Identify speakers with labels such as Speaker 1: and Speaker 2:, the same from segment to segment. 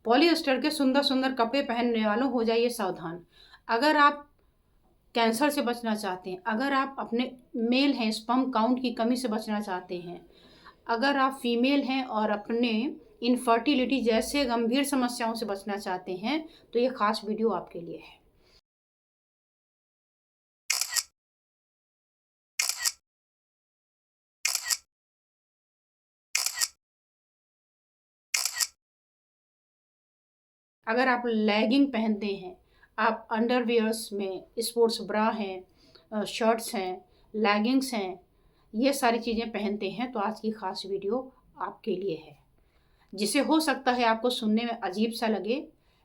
Speaker 1: Polyester के सुंदर सुंदर कपड़े पहनने वालों हो जाइए सावधान। अगर आप कैंसर से बचना चाहते हैं, अगर आप अपने मेल हैं स्पर्म काउंट की कमी से बचना चाहते हैं, अगर आप फीमेल हैं और अपने इनफर्टिलिटी जैसे गंभीर समस्याओं से बचना चाहते हैं, तो ये खास वीडियो आपके लिए है। अगर आप लेगिंग पहनते हैं, आप अंडरवियर्स में स्पोर्ट्स ब्रा हैं, शर्ट्स हैं, लेगिंग्स हैं, ये सारी चीज़ें पहनते हैं, तो आज की ख़ास वीडियो आपके लिए है। जिसे हो सकता है आपको सुनने में अजीब सा लगे,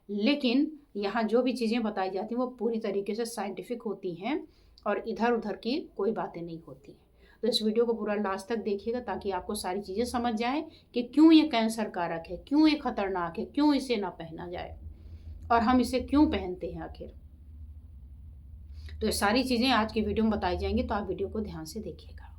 Speaker 1: लेकिन यहाँ जो भी चीज़ें बताई जाती हैं वो पूरी तरीके से साइंटिफिक होती हैं और इधर उधर की कोई बातें नहीं होती। तो इस वीडियो को पूरा लास्ट तक देखिएगा ताकि आपको सारी चीज़ें समझ जाएं कि क्यों ये कैंसर कारक है, क्यों ये खतरनाक है, क्यों इसे ना पहना जाए और हम इसे क्यों पहनते हैं आखिर। तो ये सारी चीज़ें आज की वीडियो में बताई जाएंगी, तो आप वीडियो को ध्यान से देखिएगा।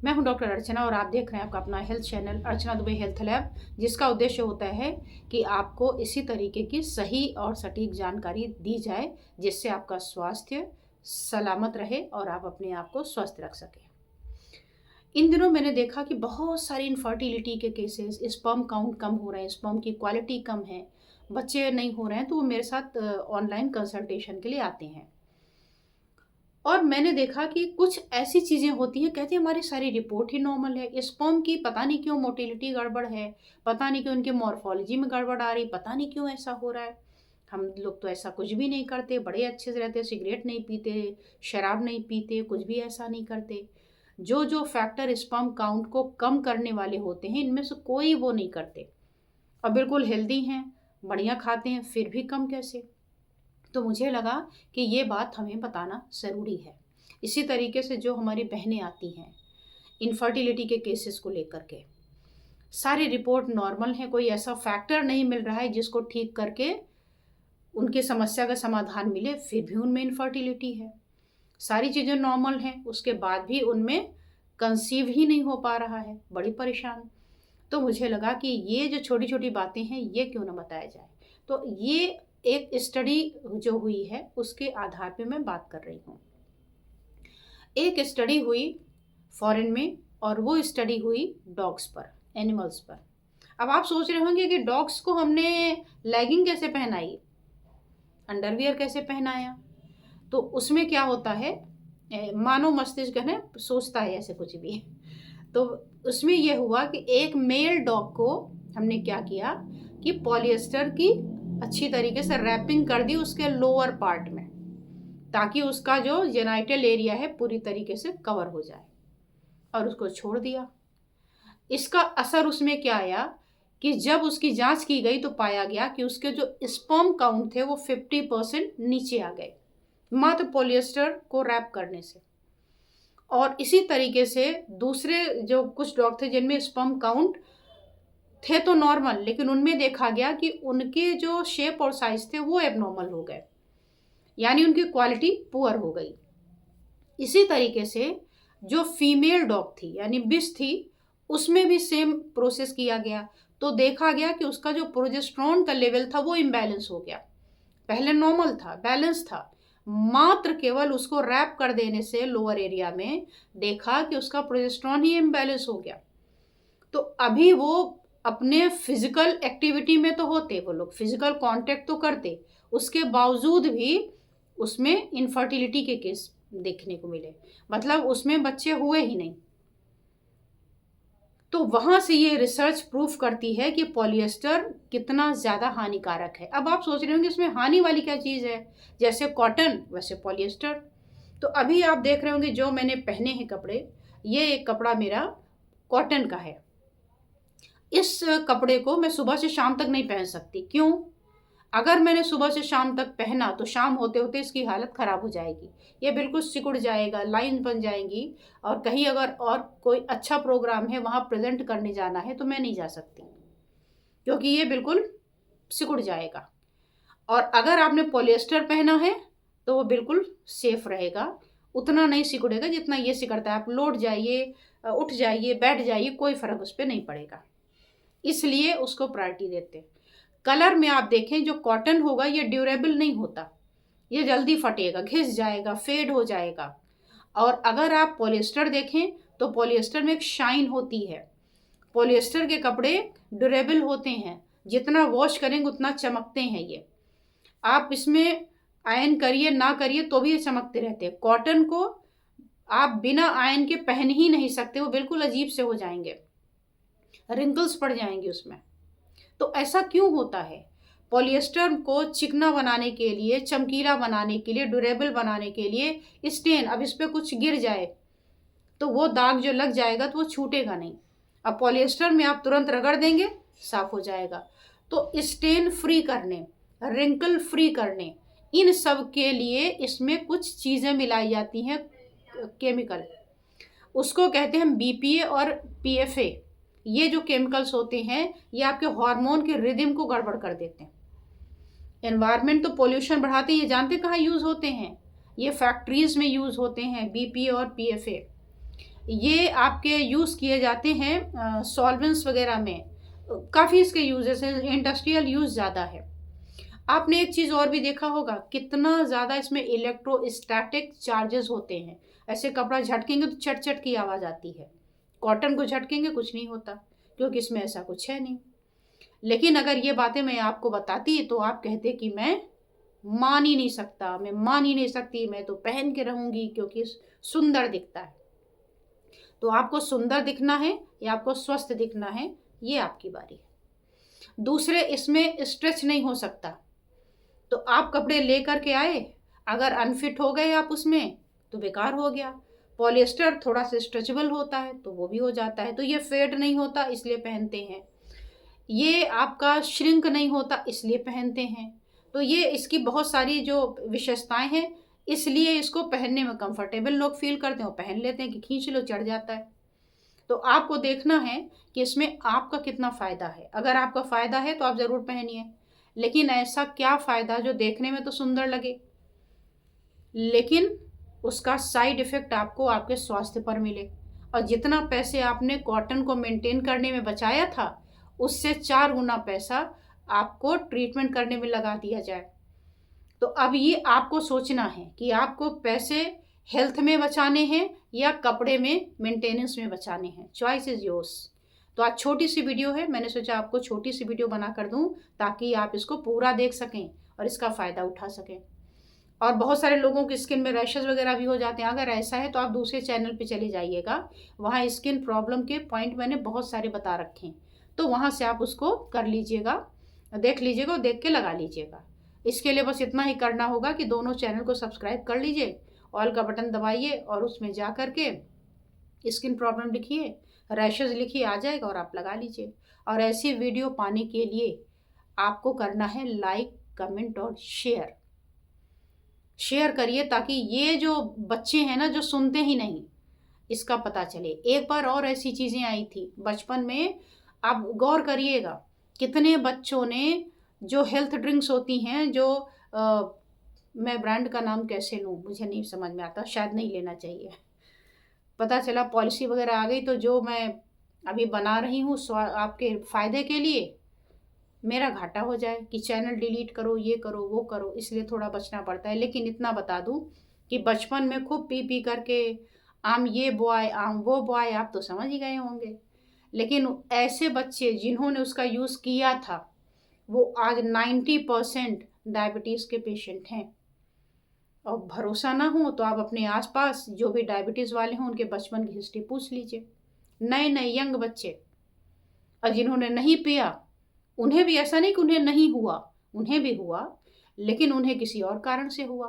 Speaker 1: मैं हूं डॉक्टर अर्चना और आप देख रहे हैं आपका अपना हेल्थ चैनल अर्चना दुबे हेल्थ लैब, जिसका उद्देश्य होता है कि आपको इसी तरीके की सही और सटीक जानकारी दी जाए जिससे आपका स्वास्थ्य सलामत रहे और आप अपने आप को स्वस्थ रख सकें। इन दिनों मैंने देखा कि बहुत सारी इनफर्टिलिटी के केसेस, स्पर्म काउंट कम हो रहे हैं, स्पर्म की क्वालिटी कम है, बच्चे नहीं हो रहे हैं, तो वो मेरे साथ ऑनलाइन कंसल्टेशन के लिए आते हैं। और मैंने देखा कि कुछ ऐसी चीज़ें होती हैं, कहते हैं हमारी सारी रिपोर्ट ही नॉर्मल है, स्पर्म की पता नहीं क्यों मोटिलिटी गड़बड़ है, पता नहीं क्यों उनके मॉर्फोलॉजी में गड़बड़ आ रही, पता नहीं क्यों ऐसा हो रहा है। हम लोग तो ऐसा कुछ भी नहीं करते, बड़े अच्छे से रहते, सिगरेट नहीं पीते, शराब नहीं पीते, कुछ भी ऐसा नहीं करते। जो जो फैक्टर स्पर्म काउंट को कम करने वाले होते हैं, इनमें से कोई वो नहीं करते और बिल्कुल हेल्दी हैं, बढ़िया खाते हैं, फिर भी कम कैसे। तो मुझे लगा कि ये बात हमें बताना ज़रूरी है। इसी तरीके से जो हमारी बहनें आती हैं इनफर्टिलिटी के केसेस को लेकर के, सारी रिपोर्ट नॉर्मल है, कोई ऐसा फैक्टर नहीं मिल रहा है जिसको ठीक करके उनकी समस्या का समाधान मिले, फिर भी उनमें इनफर्टिलिटी है। सारी चीज़ें नॉर्मल हैं, उसके बाद भी उनमें कंसीव ही नहीं हो पा रहा है, बड़ी परेशान। तो मुझे लगा कि ये जो छोटी छोटी बातें हैं ये क्यों ना बताया जाए। तो ये एक स्टडी जो हुई है उसके आधार पे मैं बात कर रही हूँ। एक स्टडी हुई फॉरेन में और वो स्टडी हुई डॉग्स पर, एनिमल्स पर। अब आप सोच रहे होंगे कि डॉग्स को हमने लेगिंग कैसे पहनाई, अंडरवियर कैसे पहनाया। तो उसमें क्या होता है, मानव मस्तिष्क है ना सोचता है ऐसे कुछ भी। तो उसमें यह हुआ कि एक मेल डॉग को हमने क्या किया कि पॉलिएस्टर की अच्छी तरीके से रैपिंग कर दी उसके लोअर पार्ट में, ताकि उसका जो जेनाइटल एरिया है पूरी तरीके से कवर हो जाए, और उसको छोड़ दिया। इसका असर उसमें क्या आया कि जब उसकी जांच की गई तो पाया गया कि उसके जो स्पर्म काउंट थे वो 50% नीचे आ गए मात्र पॉलिएस्टर को रैप करने से। और इसी तरीके से दूसरे जो कुछ डॉग थे जिनमें स्पर्म काउंट थे तो नॉर्मल, लेकिन उनमें देखा गया कि उनके जो शेप और साइज थे वो एबनॉर्मल हो गए, यानी उनकी क्वालिटी पुअर हो गई। इसी तरीके से जो फीमेल डॉग थी यानी बिस थी, उसमें भी सेम प्रोसेस किया गया। तो देखा गया कि उसका जो प्रोजेस्टेरोन का लेवल था वो इम्बैलेंस हो गया। पहले नॉर्मल था, बैलेंस था, मात्र केवल उसको रैप कर देने से लोअर एरिया में देखा कि उसका प्रोजेस्टेरोन ही इम्बैलेंस हो गया। तो अभी वो अपने फिजिकल एक्टिविटी में तो होते, वो लोग फिजिकल कांटेक्ट तो करते, उसके बावजूद भी उसमें इनफर्टिलिटी के केस देखने को मिले, मतलब उसमें बच्चे हुए ही नहीं। तो वहां से ये रिसर्च प्रूफ करती है कि पॉलिएस्टर कितना ज़्यादा हानिकारक है। अब आप सोच रहे होंगे इसमें हानि वाली क्या चीज़ है, जैसे कॉटन वैसे पॉलिएस्टर। तो अभी आप देख रहे होंगे जो मैंने पहने हैं कपड़े, ये एक कपड़ा मेरा कॉटन का है। इस कपड़े को मैं सुबह से शाम तक नहीं पहन सकती। क्यों? अगर मैंने सुबह से शाम तक पहना तो शाम होते होते इसकी हालत ख़राब हो जाएगी, ये बिल्कुल सिकुड़ जाएगा, लाइन बन जाएंगी, और कहीं अगर और कोई अच्छा प्रोग्राम है वहाँ प्रेजेंट करने जाना है तो मैं नहीं जा सकती, क्योंकि ये बिल्कुल सिकुड़ जाएगा। और अगर आपने पॉलिएस्टर पहना है तो वो बिल्कुल सेफ रहेगा, उतना नहीं सिकुड़ेगा जितना ये सिकुड़ता है। आप लौट जाइए, उठ जाइए, बैठ जाइए, कोई फ़र्क उस पर नहीं पड़ेगा, इसलिए उसको प्रायोरिटी देते हैं। कलर में आप देखें जो कॉटन होगा ये ड्यूरेबल नहीं होता, ये जल्दी फटेगा, घिस जाएगा, फेड हो जाएगा। और अगर आप पॉलिएस्टर देखें तो पॉलिएस्टर में एक शाइन होती है। पॉलिएस्टर के कपड़े ड्यूरेबल होते हैं, जितना वॉश करेंगे उतना चमकते हैं ये। आप इसमें आयरन करिए ना करिए तो भी ये चमकते रहते हैं। कॉटन को आप बिना आयरन के पहन ही नहीं सकते, वो बिल्कुल अजीब से हो जाएंगे, रिंकल्स पड़ जाएंगे उसमें। तो ऐसा क्यों होता है? पॉलिएस्टर को चिकना बनाने के लिए, चमकीला बनाने के लिए, ड्यूरेबल बनाने के लिए स्टेन, अब इस पर कुछ गिर जाए तो वो दाग जो लग जाएगा तो वो छूटेगा नहीं। अब पॉलिएस्टर में आप तुरंत रगड़ देंगे, साफ हो जाएगा। तो स्टेन फ्री करने, रिंकल फ्री करने, इन सब के लिए इसमें कुछ चीज़ें मिलाई जाती हैं, केमिकल। उसको कहते हैं हम बीपीए और पीएफए। ये जो केमिकल्स होते हैं ये आपके हार्मोन के रिदम को गड़बड़ कर देते हैं। एनवायरनमेंट तो पोल्यूशन बढ़ाते हैं, ये जानते कहाँ यूज़ होते हैं? ये फैक्ट्रीज में यूज़ होते हैं, बीपीए और पीएफए। ये आपके यूज़ किए जाते हैं सॉल्वेंट्स वगैरह में, काफ़ी इसके यूजेस हैं, इंडस्ट्रियल यूज़ ज़्यादा है। आपने एक चीज़ और भी देखा होगा, कितना ज़्यादा इसमें इलेक्ट्रोस्टैटिक चार्जेस होते हैं। ऐसे कपड़ा झटकेंगे तो चट चट की आवाज़ आती है, कॉटन को झटकेंगे कुछ नहीं होता, क्योंकि इसमें ऐसा कुछ है नहीं। लेकिन अगर ये बातें मैं आपको बताती तो आप कहते कि मैं मान ही नहीं सकता, मैं मान ही नहीं सकती, मैं तो पहन के रहूँगी क्योंकि सुंदर दिखता है। तो आपको सुंदर दिखना है या आपको स्वस्थ दिखना है, ये आपकी बारी है। दूसरे, इसमें स्ट्रेच नहीं हो सकता। तो आप कपड़े लेकर के आए, अगर अनफिट हो गए आप उसमें तो बेकार हो गया। पॉलिएस्टर थोड़ा सा स्ट्रेचेबल होता है तो वो भी हो जाता है, तो ये फेड नहीं होता इसलिए पहनते हैं। ये आपका श्रिंक नहीं होता इसलिए पहनते हैं। तो ये इसकी बहुत सारी जो विशेषताएं हैं, इसलिए इसको पहनने में कंफर्टेबल लोग फील करते हैं, वो पहन लेते हैं कि खींच लो चढ़ जाता है। तो आपको देखना है कि इसमें आपका कितना फ़ायदा है। अगर आपका फ़ायदा है तो आप ज़रूर पहनिए, लेकिन ऐसा क्या फ़ायदा जो देखने में तो सुंदर लगे लेकिन उसका साइड इफ़ेक्ट आपको आपके स्वास्थ्य पर मिले। और जितना पैसे आपने कॉटन को मेंटेन करने में बचाया था, उससे 4 गुना पैसा आपको ट्रीटमेंट करने में लगा दिया जाए। तो अब ये आपको सोचना है कि आपको पैसे हेल्थ में बचाने हैं या कपड़े में मेंटेनेंस में बचाने हैं। Choice is yours. तो आज छोटी सी वीडियो है, मैंने सोचा आपको छोटी सी वीडियो बना कर दूं ताकि आप इसको पूरा देख सकें और इसका फ़ायदा उठा सकें। और बहुत सारे लोगों की स्किन में रैशेज़ वगैरह भी हो जाते हैं। अगर ऐसा है तो आप दूसरे चैनल पे चले जाइएगा, वहाँ स्किन प्रॉब्लम के पॉइंट मैंने बहुत सारे बता रखे हैं, तो वहाँ से आप उसको कर लीजिएगा, देख लीजिएगा और देख के लगा लीजिएगा। इसके लिए बस इतना ही करना होगा कि दोनों चैनल को सब्सक्राइब कर लीजिए, ऑल का बटन दबाइए और उसमें जा कर के स्किन प्रॉब्लम लिखिए, रैशेज़ लिखिए, आ जाएगा और आप लगा लीजिए। और ऐसी वीडियो पाने के लिए आपको करना है लाइक, कमेंट और शेयर। शेयर करिए ताकि ये जो बच्चे हैं ना जो सुनते ही नहीं, इसका पता चले। एक बार और ऐसी चीज़ें आई थी बचपन में, आप गौर करिएगा कितने बच्चों ने जो हेल्थ ड्रिंक्स होती हैं, जो मैं ब्रांड का नाम कैसे लूँ मुझे नहीं समझ में आता, शायद नहीं लेना चाहिए। पता चला पॉलिसी वगैरह आ गई, तो जो मैं अभी बना रही हूँ आपके फ़ायदे के लिए, मेरा घाटा हो जाए कि चैनल डिलीट करो, ये करो, वो करो, इसलिए थोड़ा बचना पड़ता है। लेकिन इतना बता दूं कि बचपन में खूब पी पी करके आम ये बॉय आम वो बॉय, आप तो समझ ही गए होंगे। लेकिन ऐसे बच्चे जिन्होंने उसका यूज़ किया था वो आज 90% डायबिटीज़ के पेशेंट हैं। और भरोसा ना हो तो आप अपने आसपास जो भी डायबिटीज़ वाले हों उनके बचपन की हिस्ट्री पूछ लीजिए। नए नए यंग बच्चे, और जिन्होंने नहीं पिया उन्हें भी ऐसा नहीं कि उन्हें नहीं हुआ, उन्हें भी हुआ, लेकिन उन्हें किसी और कारण से हुआ।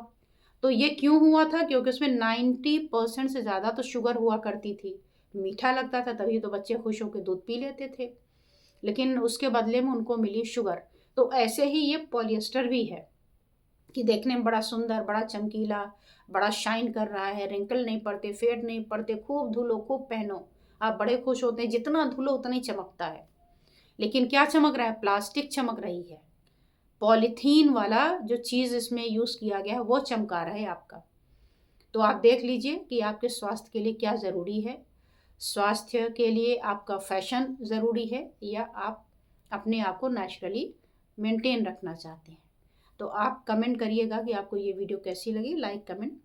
Speaker 1: तो ये क्यों हुआ था? क्योंकि उसमें 90% से ज़्यादा तो शुगर हुआ करती थी, मीठा लगता था, तभी तो बच्चे खुश होकर दूध पी लेते थे, लेकिन उसके बदले में उनको मिली शुगर। तो ऐसे ही ये पॉलिएस्टर भी है कि देखने में बड़ा सुंदर, बड़ा चमकीला, बड़ा शाइन कर रहा है, रिंकल नहीं पड़ते, फेड नहीं पड़ते, खूब धुलो, खूब पहनो, आप बड़े खुश होते हैं, जितना धुलो उतना ही चमकता है। लेकिन क्या चमक रहा है? प्लास्टिक चमक रही है, पॉलीथीन वाला जो चीज़ इसमें यूज़ किया गया है वो चमका रहा है आपका। तो आप देख लीजिए कि आपके स्वास्थ्य के लिए क्या ज़रूरी है। स्वास्थ्य के लिए आपका फैशन ज़रूरी है या आप अपने आप को नेचुरली मेंटेन रखना चाहते हैं। तो आप कमेंट करिएगा कि आपको ये वीडियो कैसी लगी। लाइक कमेंट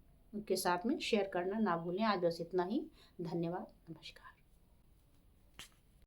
Speaker 1: के साथ में शेयर करना ना भूलें। आज बस इतना ही। धन्यवाद। नमस्कार।